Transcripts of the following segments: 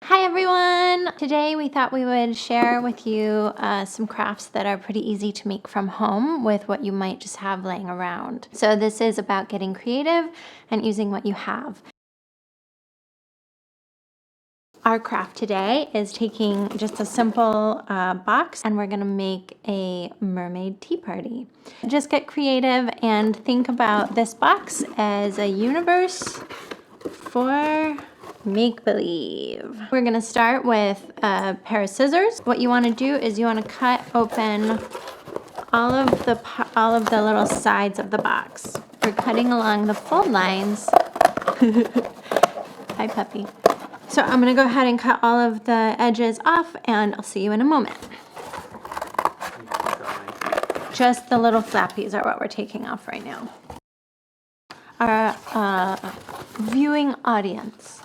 Hi everyone! Today we thought we would share with you some crafts that are pretty easy to make from home with what you might just have laying around. So this is about getting creative and using what you have. Our craft today is taking just a simple box and we're gonna make a mermaid tea party. Just get creative and think about this box as a universe for make-believe. We're gonna start with a pair of scissors. What you wanna do is you wanna cut open all of the little sides of the box. We're cutting along the fold lines. Hi, puppy. So I'm gonna go ahead and cut all of the edges off and I'll see you in a moment. Just the little flappies are what we're taking off right now. Our viewing audience.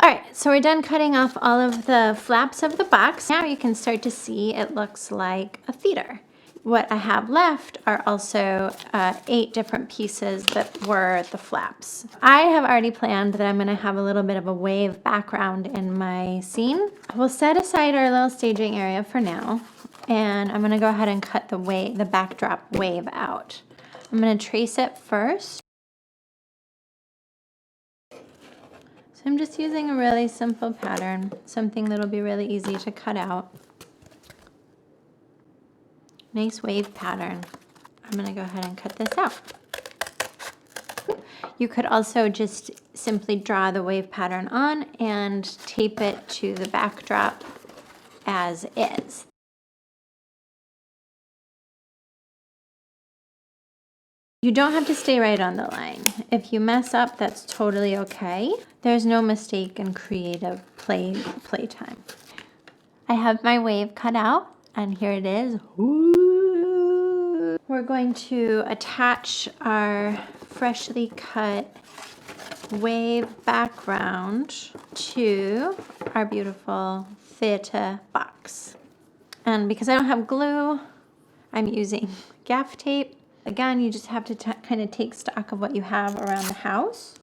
All right, so we're done cutting off all of the flaps of the box. Now you can start to see it looks like a theater. What I have left are also 8 different pieces that were the flaps. I have already planned that I'm gonna have a little bit of a wave background in my scene. We'll set aside our little staging area for now, and I'm gonna go ahead and cut the backdrop wave out. I'm gonna trace it first. So I'm just using a really simple pattern, something that'll be really easy to cut out. Nice wave pattern. I'm gonna go ahead and cut this out. You could also just simply draw the wave pattern on and tape it to the backdrop as is. You don't have to stay right on the line. If you mess up, that's totally okay. There's no mistake in creative playtime. I have my wave cut out, and here it is. Ooh. We're going to attach our freshly cut wave background to our beautiful theater box. And because I don't have glue, I'm using gaff tape. Again, you just have to kind of take stock of what you have around the house.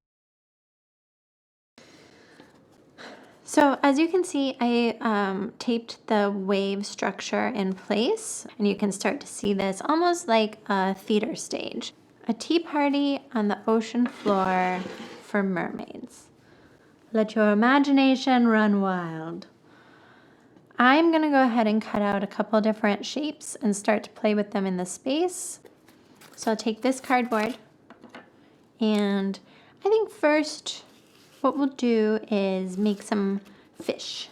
So as you can see, I taped the wave structure in place, and you can start to see this almost like a theater stage. A tea party on the ocean floor for mermaids. Let your imagination run wild. I'm gonna go ahead and cut out a couple different shapes and start to play with them in the space. So I'll take this cardboard, and I think first what we'll do is make some fish.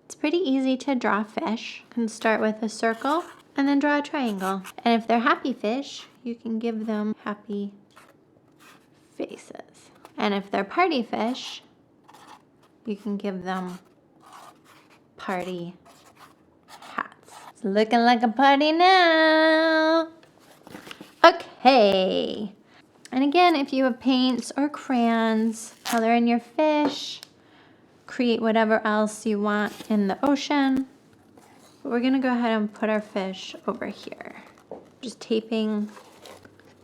It's pretty easy to draw fish. You can start with a circle and then draw a triangle. And if they're happy fish, you can give them happy faces. And if they're party fish, you can give them party hats. It's looking like a party now. Okay, and again, if you have paints or crayons, color in your fish, create whatever else you want in the ocean. But we're gonna go ahead and put our fish over here. Just taping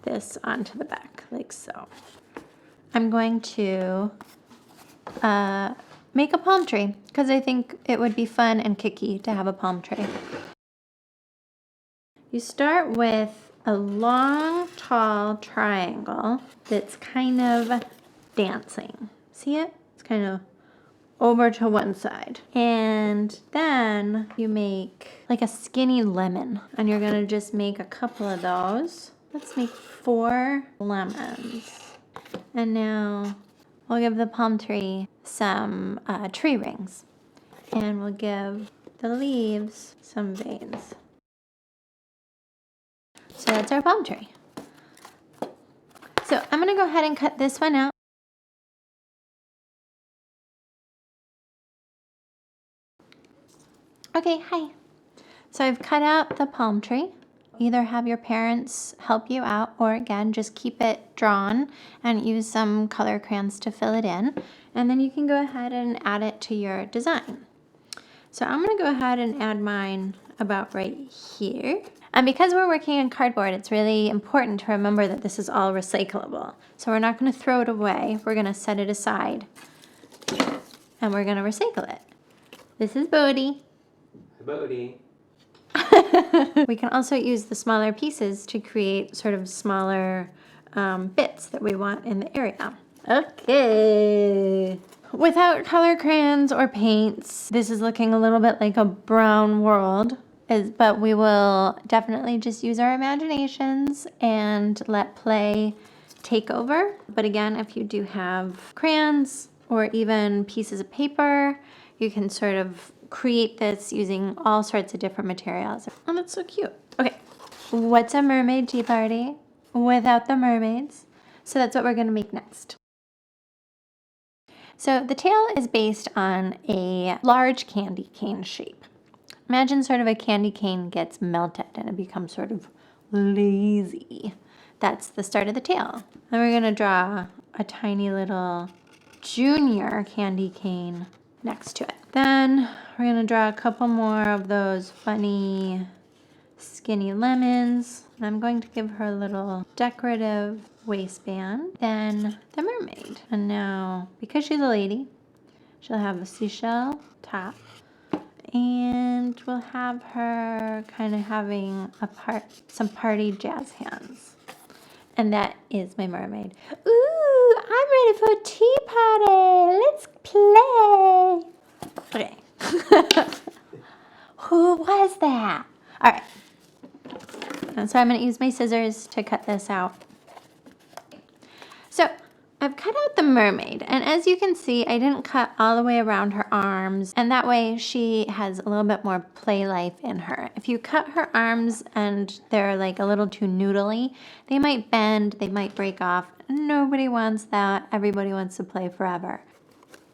this onto the back, like so. I'm going to make a palm tree, because I think it would be fun and kicky to have a palm tree. You start with a long, tall triangle that's kind of dancing. See it? It's kind of over to one side. And then you make like a skinny lemon. And you're gonna just make a couple of those. Let's make 4 lemons. And now we'll give the palm tree some tree rings. And we'll give the leaves some veins. So that's our palm tree. So I'm gonna go ahead and cut this one out. Okay, hi. So I've cut out the palm tree. Either have your parents help you out, or again, just keep it drawn and use some color crayons to fill it in. And then you can go ahead and add it to your design. So I'm gonna go ahead and add mine about right here. And because we're working in cardboard, it's really important to remember that this is all recyclable. So we're not gonna throw it away, we're gonna set it aside and we're gonna recycle it. This is Bodhi. Bodhi. We can also use the smaller pieces to create sort of smaller bits that we want in the area. Okay. Without color crayons or paints, this is looking a little bit like a brown world, but we will definitely just use our imaginations and let play take over. But again, if you do have crayons or even pieces of paper, you can sort of create this using all sorts of different materials. Oh, that's so cute. Okay, what's a mermaid tea party without the mermaids? So that's what we're gonna make next. So the tail is based on a large candy cane shape. Imagine sort of a candy cane gets melted and it becomes sort of lazy. That's the start of the tail. Then we're gonna draw a tiny little junior candy cane next to it. Then we're gonna draw a couple more of those funny skinny lemons. I'm going to give her a little decorative waistband. Then the mermaid. And now, because she's a lady, she'll have a seashell top. And we'll have her kind of having some party jazz hands. And that is my mermaid. Ooh, I'm ready for a tea party. Let's play. Okay. Who was that? All right. And so I'm going to use my scissors to cut this out. So I've cut out the mermaid, and as you can see, I didn't cut all the way around her arms, and that way she has a little bit more play life in her. If you cut her arms and they're like a little too noodly, they might bend, they might break off. Nobody wants that. Everybody wants to play forever.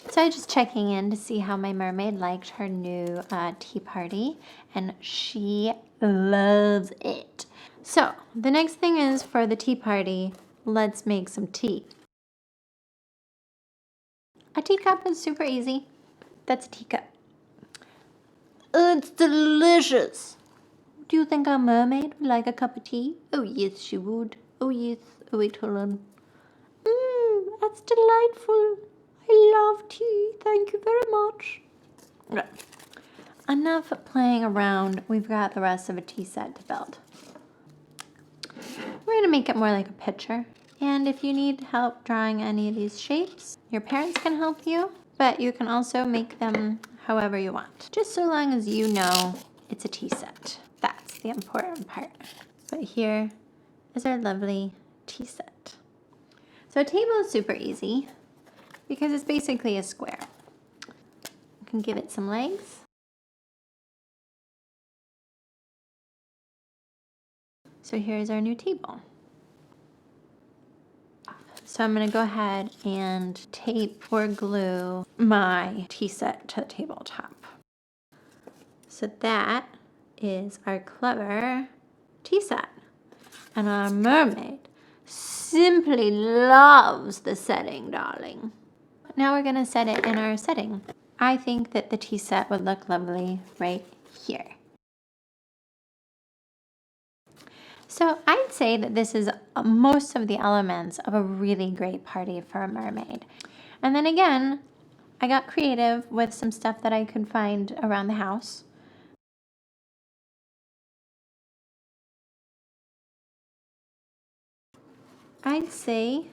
So I'm just checking in to see how my mermaid liked her new tea party, and she loves it. So the next thing is for the tea party, let's make some tea. A teacup is super easy. That's a teacup. It's delicious. Do you think our mermaid would like a cup of tea? Oh yes, she would. Oh yes. Oh wait, hold on. That's delightful. I love tea. Thank you very much. Okay. Enough playing around. We've got the rest of a tea set to build. We're gonna make it more like a picture. And if you need help drawing any of these shapes, your parents can help you, but you can also make them however you want. Just so long as you know it's a tea set. That's the important part. But here is our lovely tea set. So a table is super easy because it's basically a square. You can give it some legs. So here's our new table. So I'm gonna go ahead and tape or glue my tea set to the tabletop. So that is our clever tea set. And our mermaid simply loves the setting, darling. Now we're gonna set it in our setting. I think that the tea set would look lovely right here. So I'd say that this is most of the elements of a really great party for a mermaid. And then again, I got creative with some stuff that I could find around the house. I'd say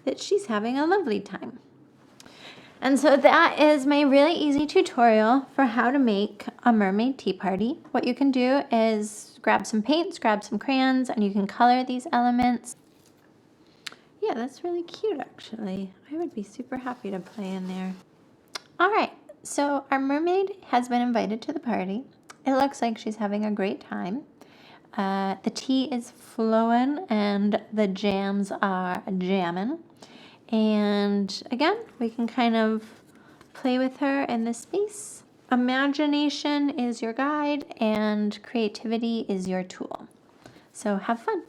that she's having a lovely time. And so that is my really easy tutorial for how to make a mermaid tea party. What you can do is grab some paints, grab some crayons, and you can color these elements. Yeah, that's really cute actually. I would be super happy to play in there. All right, so our mermaid has been invited to the party. It looks like she's having a great time. The tea is flowing and the jams are jamming. And again, we can kind of play with her in this space. Imagination is your guide and creativity is your tool. So have fun.